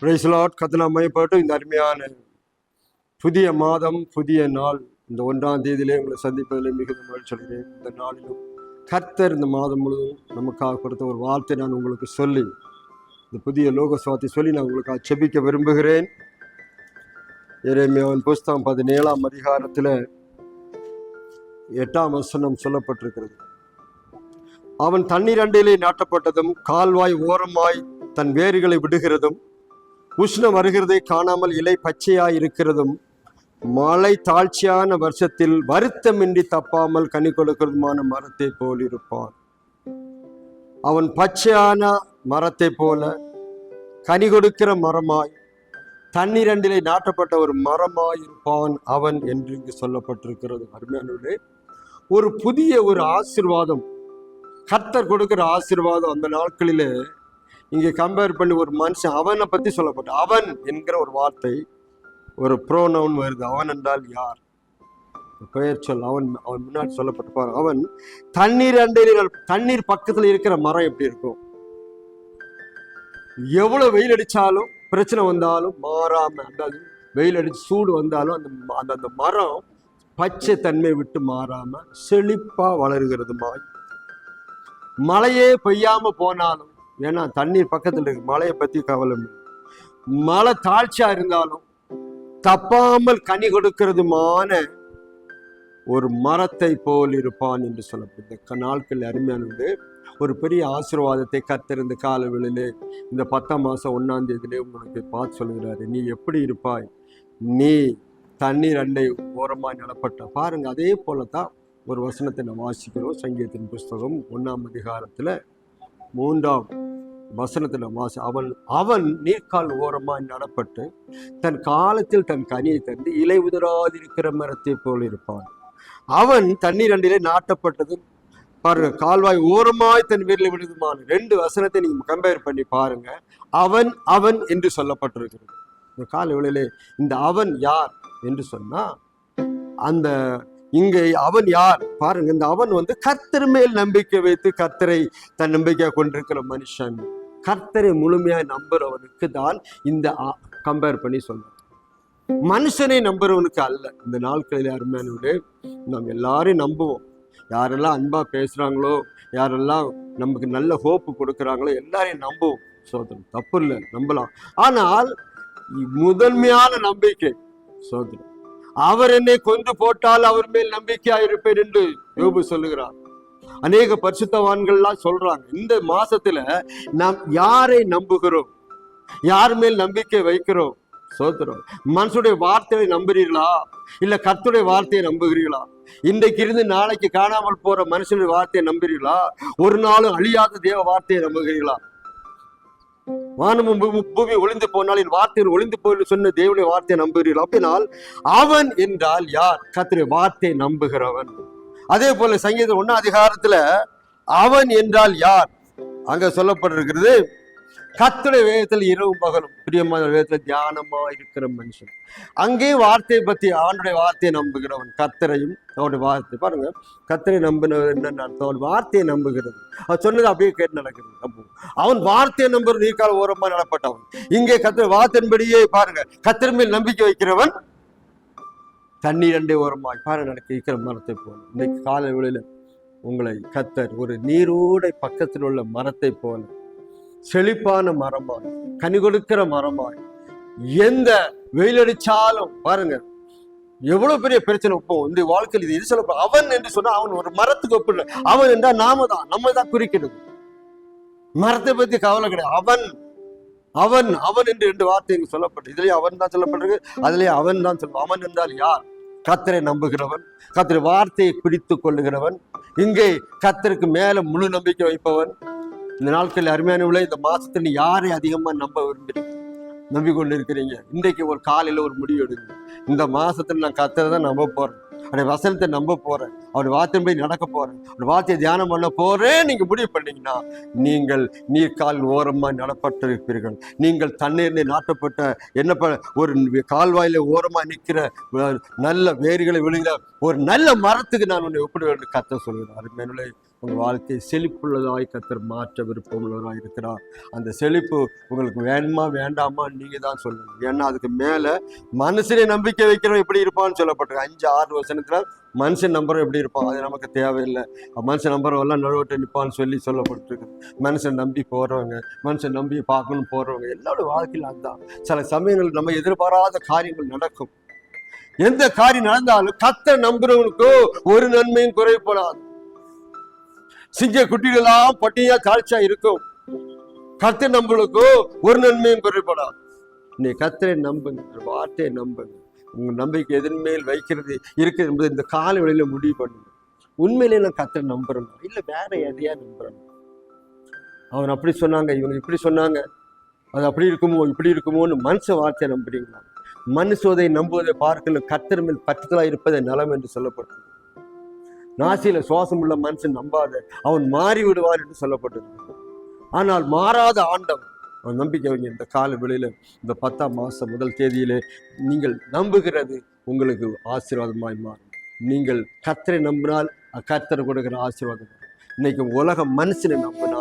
Price Lord. கர்த்தர் மையப்பட்டு இந்த அருமையான புதிய மாதம் புதிய நாள் இந்த 1ஆம் தேதியிலே உங்களை சந்திப்பதில் மிகுந்த மகிழ்ச்சி அடைகிறேன். இந்த நாளிலும் கர்த்தர் இந்த மாதம் முழுவதும் நமக்காக கொடுத்த ஒரு வார்த்தை நான் உங்களுக்கு சொல்லி இந்த புதிய லோகஸ்வாத்தை சொல்லி நான் உங்களுக்காக செபிக்க விரும்புகிறேன். எரேமியாவின் புஸ்தகம் 17ஆம் அதிகாரத்தில் 8ஆம் வசனம் சொல்லப்பட்டிருக்கிறது. அவன் தண்ணீர் அண்டையிலே நாட்டப்பட்டதும் கால்வாய் ஓரமாய் தன் வேர்களை விடுகிறதும் உஷ்ணம் வருகிறதை காணாமல் இலை பச்சையாய் இருக்கிறதும் மழை தாழ்ச்சியான வருஷத்தில் வருத்தமின்றி தப்பாமல் கனி கொடுக்கிறதுமான மரத்தை போல் இருப்பான். அவன் பச்சையான மரத்தை போல கனி கொடுக்கிற மரமாய் தண்ணீரண்டிலே நாட்டப்பட்ட ஒரு மரமாய் இருப்பான் அவன் என்று இங்கு சொல்லப்பட்டிருக்கிறது. அருமையானவர்களே, ஒரு புதிய ஒரு ஆசீர்வாதம், கர்த்தர் கொடுக்கிற ஆசீர்வாதம் அந்த நாட்களிலே இங்கே கம்பேர் பண்ணி ஒரு மனுஷன் அவனை பற்றி சொல்லப்பட்ட அவன் என்கிற ஒரு வார்த்தை, ஒரு ப்ரோனவுன் வருது. அவன் என்றால் யார்? பெயர் சொல். அவன் முன்னாடி சொல்லப்பட்டு பாரு. அவன் தண்ணீர் அண்டையில், தண்ணீர் பக்கத்தில் இருக்கிற மரம் எப்படி இருக்கும்? எவ்வளவு வெயில் அடிச்சாலும் பிரச்சனை வந்தாலும் மாறாம, அதாவது வெயில் அடிச்சு சூடு வந்தாலும் அந்த மரம் பச்சை தன்மை விட்டு மாறாம செழிப்பா வளருகிறதுமாய், மழையே பெய்யாம போனாலும், ஏன்னா தண்ணீர் பக்கத்தில் இருக்கு, மழையை பத்தி கவலை, மழை தாழ்ச்சியா இருந்தாலும் தப்பாமல் கனி கொடுக்கிறதுமான ஒரு மரத்தை போல் இருப்பான் என்று சொல்லப்பட்ட நாட்கள் அருமையானது. ஒரு பெரிய ஆசீர்வாதத்தை கர்த்தர் இந்த காலவெளியிலே இந்த 10ஆம் மாதம் 1ஆம் தேதியிலே உங்களுக்கு பார்த்து சொல்லுகிறாரு. நீ எப்படி இருப்பாய்? நீ தண்ணீர் அண்டை ஓரமாய் நடப்பட்ட பாருங்க. அதே போலதான் ஒரு வசனத்தை நான் வாசிக்கிறோம். சங்கீதத்தின் புஸ்தகம் 1ஆம் அதிகாரத்துல 3ஆம் வசனத்துல அவன் நீர்க்கால் ஓரமாய் நடப்பட்டு தன் காலத்தில் தன் கனியை தந்து இலை உதராதிருக்கிற மரத்தை போல் இருப்பான். அவன் தண்ணீர் அண்டிலே நாட்டப்பட்டது பாருங்க, கால்வாய் ஓரமாய் தன் வீரலை விடுதுமான. 2 வசனத்தை நீங்க கம்பேர் பண்ணி பாருங்க. அவன் என்று சொல்லப்பட்டிருக்கிறது. இந்த கால வேளையிலே இந்த அவன் யார் என்று சொன்னா, அந்த இங்கே அவன் யார் பாருங்க. இந்த அவன் கர்த்தர் மேல் நம்பிக்கை வைத்து கர்த்தரை தன் நம்பிக்கையாக கொண்டிருக்கிற மனுஷன், கர்த்தரை முழுமையாய் நம்புறவனுக்கு தான் இந்த கம்பேர் பண்ணி சொல்ற. மனுஷனை நம்புறவனுக்கு அல்ல. இந்த நாட்களில் அருமையானவர்களே, நாம் எல்லாரையும் நம்புவோம். யாரெல்லாம் அன்பா பேசுறாங்களோ, யாரெல்லாம் நமக்கு நல்ல ஹோப்பு கொடுக்குறாங்களோ எல்லாரையும் நம்புவோம். சோதரம் தப்பு இல்லை, நம்பலாம். ஆனால் முதன்மையான நம்பிக்கை சோதரம், அவர் என்னை கொன்று போட்டால் அவர் மேல் நம்பிக்கையா இருப்பேன் என்று யோபு சொல்லுகிறார். அநேக பரிசுத்தவான்கள்லாம் சொல்றாங்க. இந்த மாசத்துல நாம் யாரை நம்புகிறோம், யார் மேல் நம்பிக்கை வைக்கிறோம்? சோதரம், மனுஷனுடைய வார்த்தையை நம்புறீர்களா, இல்ல கர்த்தருடைய வார்த்தையை நம்புகிறீர்களா? இன்றைக்கு இருந்து நாளைக்கு காணாமல் போற மனுஷனுடைய வார்த்தையை நம்புறீர்களா? ஒரு நாளும் அழியாத தேவ வார்த்தையை நம்புகிறீர்களா? வானமும் பூமி ஒளிந்து போனால் என் வார்த்தையில் ஒளிந்து போய் சொன்ன தேவனுடைய வார்த்தையை நம்புகிறீர்கள். அப்படினால் அவன் என்றால் யார்? கர்த்தருடைய வார்த்தையை நம்புகிறவன். அதே போல சங்கீதம் 1ஆம் அதிகாரத்துல அவன் என்றால் யார் அங்க சொல்லப்பட்டிருக்கிறது. கர்த்தருடைய வேதத்தில் இரவும் பகலும் பிரியமான வேதத்துல தியானமா இருக்கிற மனுஷன். அங்கே வார்த்தையை பத்தி, அவனுடைய வார்த்தையை நம்புகிறவன், கர்த்தரையும் அவனுடைய வார்த்தை பாருங்க. கர்த்தரை நம்பினவர் என்ன அர்த்தம்? அவன் வார்த்தையை நம்புகிறது. அவன் சொன்னது அப்படியே கேட்டு நடக்கிறது. அவன் வார்த்தையை நம்புறது நீர்க்கால் ஓரமா நடப்பட்டவன். இங்கே கர்த்தர் வார்த்தையின்படியே பாருங்க, கர்த்தர் மேல் நம்பிக்கை வைக்கிறவன் தண்ணீர் அண்டை ஓரமாய் பாருங்க நடக்க இருக்கிற மரத்தை போல. இன்னைக்கு கால வேளையில உங்களை கர்த்தர் ஒரு நீரோடை பக்கத்தில் உள்ள மரத்தை போல செழிப்பான மரமாய், கனி கொடுக்கிற மரமாய், எந்த வெயிலடிச்சாலும் பாருங்க எவ்வளவு பெரிய பிரச்சனை இப்போ இந்த வாழ்க்கையில் இது சொல்ல. அவன் என்று சொன்னா அவன் ஒரு மரத்துக்கு ஒப்பிடுற. அவன் என்றால் நம்ம தான் குறிக்கிறது. மரத்தை பத்தி கவலை கிடையாது. அவன் என்று 2 வார்த்தை இங்கு சொல்லப்பட்டு, இதுலயே அவன் தான் சொல்லப்பட்டிருக்கு, அதுலயே அவன் தான் சொல்லுவான். அவன் என்றால் யார்? கர்த்தரை நம்புகிறவன், கர்த்தரை வார்த்தையை பிடித்து கொள்ளுகிறவன், இங்கே கர்த்தருக்கு மேல முழு நம்பிக்கை வைப்பவன். இந்த நாட்களில் அருமையானவர்களே, இந்த மாசத்துல நீ யாரை அதிகமா நம்ப விரும்புறீங்க, நம்பிக்கொண்டு இருக்கிறீங்க? இன்றைக்கு ஒரு காலையில ஒரு முடிவு எடுங்க. இந்த மாசத்துல நான் கர்த்தரை தான் நம்ப போறேன், அவருடைய வசனத்தை நம்ப போறேன், அவருடைய வார்த்தையின்படி நடக்க போறேன், அவருடைய வார்த்தையை தியானம் பண்ண போறேன் நீங்க முடிவு பண்ணீங்கன்னா, நீங்கள் நீர்க்கால் ஓரமாய் நடப்பட்டிருப்பீர்கள். நீங்கள் தண்ணீரில் நாட்டப்பட்ட என்ன ஒரு கால்வாயில ஓரமா நிற்கிற நல்ல வேர்களை விழுகிற ஒரு நல்ல மரத்துக்கு நான் உன்னை ஒப்பிடுவேன் கர்த்தர் சொல்கிறேன். அருமையானவர்களே, உங்கள் வாழ்க்கை செழிப்புள்ளதாய் கர்த்தர் மாற்ற விருப்பம் உள்ளவராக இருக்கிறார். அந்த செழிப்பு உங்களுக்கு வேணுமா வேண்டாமா நீங்கள் தான் சொல்லணும். ஏன்னா அதுக்கு மேலே மனுஷனை நம்பிக்கை வைக்கிறவன் எப்படி இருப்பான்னு சொல்லப்பட்டிருக்கு. 5-6 வசனத்தில் மனுஷன் நம்புறோம் எப்படி இருப்பான், அது நமக்கு தேவையில்லை. மனுஷன் நம்புறவெல்லாம் நடுவட்ட நிற்பான்னு சொல்லப்பட்டிருக்கு. மனுஷன் நம்பி போகிறவங்க, மனுஷன் நம்பி பார்க்கணும்னு போகிறவங்க எல்லாரோட வாழ்க்கையில் அதுதான். சில சமயங்கள் நம்ம எதிர்பாராத காரியங்கள் நடக்கும். எந்த காரியம் நடந்தாலும் கர்த்தர் நம்புறவனுக்கோ ஒரு நன்மையும் குறைப்படாது. சிங்க குட்டிகளெல்லாம் பட்டியா தாழ்ச்சியா இருக்கும். கர்த்தர் நம்பளுக்கோ ஒரு நன்மையும் குறைப்படாது. நீ கர்த்தரை நம்புங்க, வார்த்தையை நம்புங்க. உங்க நம்பிக்கை எதன் மேல் வைக்கிறது இருக்கு என்பது இந்த கால வேளையில முடிவு பண்ணுங்க. உண்மையிலே நான் கர்த்தரை நம்புறேன், இல்ல வேற எதையா நம்புறேன். அவன் அப்படி சொன்னாங்க, இவங்க இப்படி சொன்னாங்க, அது அப்படி இருக்குமோ இப்படி இருக்குமோன்னு மனுஷ வார்த்தையை நம்புறீங்களா? மனுஷோதை நம்புவதை பார்க்கல கர்த்தர் மேல் பற்றுதலா இருப்பதை நலம் என்று சொல்லப்பட்டது. நாசியில சுவாசம் உள்ள மனுஷன் நம்பாத, அவன் மாறி விடுவான் என்று சொல்லப்பட்டிருக்கு. ஆனால் மாறாத ஆண்டவன் அவன் நம்பிக்கை வைங்க. இந்த கால வேளையில இந்த 10ஆம் மாசம் முதல் தேதியிலே நீங்கள் நம்புகிறது உங்களுக்கு ஆசீர்வாதமாய் மாறும். நீங்கள் கர்த்தரை நம்பினால் கர்த்தர் கொடுக்கிற ஆசீர்வாதம். இன்னைக்கு உலக மனுஷனை நம்பினா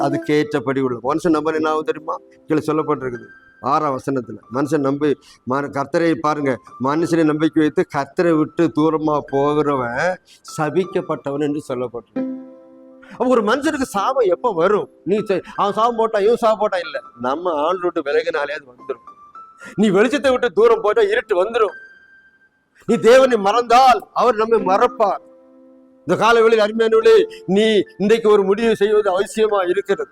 அதுக்கேற்றபடி உள்ள மனுஷன் நம்ப என்ன ஆகும் தெரியுமா? கீழே சொல்லப்பட்டிருக்குது 6ஆம் வசனத்துல. மனுஷன் நம்பி கர்த்தரை பாருங்க, மனுஷனை நம்பிக்கை வைத்து கர்த்தரை விட்டு தூரமா போகிறவன் சபிக்கப்பட்டவன் என்று சொல்லப்பட்டிருக்கு. ஒரு மனுஷனுக்கு சாபம் எப்ப வரும்? நீ அவன் சாபம் போட்டா இவன் சாபம் போட்டா இல்ல, நம்ம ஆண்டு விட்டு விலகினாலே அது வந்துடும். நீ வெளிச்சத்தை விட்டு தூரம் போட்டா இருட்டு வந்துடும். நீ தேவனை மறந்தால் அவர் நம்மை மறப்பார். இந்த காலவெளியில் அருமையானவர்களே, நீ இன்றைக்கு ஒரு முடிவு செய்வது அவசியமா இருக்கிறது.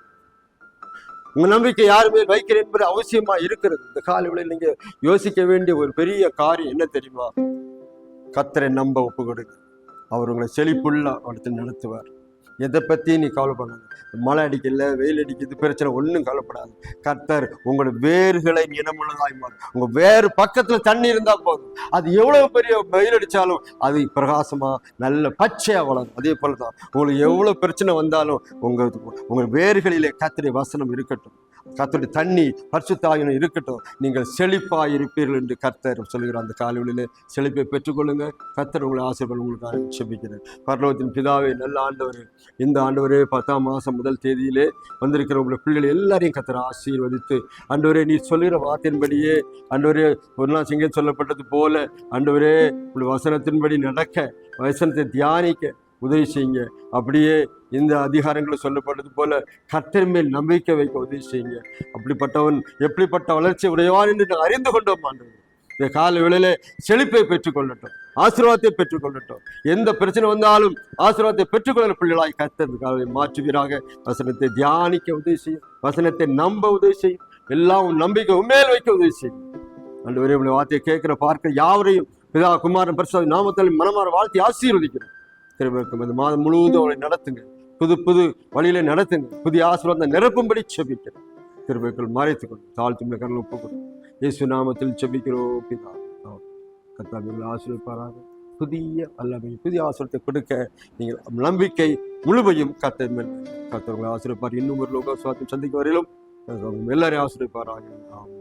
உங்க நம்பிக்கை யார் மேல் வைக்கிறேன் என்பது அவசியமா இருக்கிறது. இந்த காலவெளியில் நீங்க யோசிக்க வேண்டிய ஒரு பெரிய காரியம் என்ன தெரியுமா? கர்த்தரை நம்ப ஒப்பு கொடுங்க. அவர் உங்களை செழிப்புள்ள இடத்தில் நடத்துவார். எதை பத்தி நீ கவலைப்படாது. மழை அடிக்கல, வெயில் அடிக்குது, பிரச்சனை ஒன்றும் கவலைப்படாது. கர்த்தர் உங்களோட வேர்களை நினமுள்ளதாய் மாறும். உங்க வேறு பக்கத்துல தண்ணி இருந்தா போதும், அது எவ்வளவு பெரிய வெயில் அடிச்சாலும் அது பிரகாசமா நல்ல பச்சையா வளரும். அதே போலதான் உங்களுக்கு எவ்வளவு பிரச்சனை வந்தாலும் உங்க வேர்களிலே கர்த்தருடைய வசனம் இருக்கட்டும், கர்த்தருடைய தண்ணி பரிசுத்தாவியம் இருக்கட்டும், நீங்கள் செழிப்பாய் இருப்பீர்கள் என்று கர்த்தர் சொல்கிறார். அந்த காலையிலே செழிப்பை பெற்றுக்கொள்ளுங்க. கர்த்தர் உங்களை ஆசீர்வாதம் உங்களுக்காக செபிக்கிறேன். பரலோகத்தின் பிதாவே, நல்ல ஆண்டவரே, இந்த ஆண்டவரே 10ஆம் மாசம் முதல் தேதியிலே வந்திருக்கிற உங்களை பிள்ளைகள் எல்லாரையும் கர்த்தர் ஆசீர்வதித்து, ஆண்டவரே நீர் சொல்லுகிற வார்த்தையின்படியே, ஆண்டவரே ஒரு நாள் சிங்கம் சொல்லப்பட்டது போல ஆண்டவரே உங்களுடைய வசனத்தின்படி நடக்க, வசனத்தை தியானிக்க உதவி செய்யுங்க. அப்படியே இந்த அதிகாரங்களும் சொல்லப்பட்டது போல கர்த்தர் மேல் நம்பிக்கை வைக்க உதவி செய்யுங்க. அப்படிப்பட்டவன் எப்படிப்பட்ட வளர்ச்சி உடையவான் என்று அறிந்து கொண்டோம். ஆண்டவரே இந்த கால வேளையிலே செழிப்பை பெற்றுக்கொள்ளட்டும், ஆசீர்வாதத்தை பெற்றுக்கொள்ளட்டும். எந்த பிரச்சனை வந்தாலும் ஆசீர்வாதத்தை பெற்றுக்கொள்ள பிள்ளைகளாய் கர்த்தர் காலை மாற்றுவீராக. வசனத்தை தியானிக்க உதவி செய்யும், வசனத்தை நம்ப உதவி செய்யும், எல்லாம் நம்பிக்கை உண்மையில் வைக்க உதவி செய்யும். ஆண்டவரே உங்களுடைய வார்த்தையை கேட்கிற பார்க்க யாவரையும் பிதா குமாரன் பரிசுத்த நாமத்தால் மனமாற வாழ்த்தி ஆசீர்வதிக்கிறோம். திரும்ப இந்த மாதம் முழுவதும் அவளை நடத்துங்க, புது புது வழியில நடத்துங்க, புதிய ஆசீர்வாதம் நிரப்பும்படி செபிக்கிறோம். திரும்பக்கள் மறைத்துக்கொண்டு தாழ்த்துள்ள கரல் ஒப்புக்கொள்ளும். இயேசு நாமத்தில் செபிக்கிறோம் பிதா. கர்த்தர் ஆசீர்வதிப்பாராக. புதிய வல்லமை, புதிய ஆசீர்வாதத்தை கொடுக்க நீங்கள் நம்பிக்கை முழுமையும் கர்த்தர் மேல் கர்த்தர் உங்களை ஆசீர்வதிப்பார். இன்னும் ஒரு லோக சுவாசம் சந்திக்க வரையிலும் எல்லாரையும் ஆசீர்வதிப்பாராக. ஆமென்.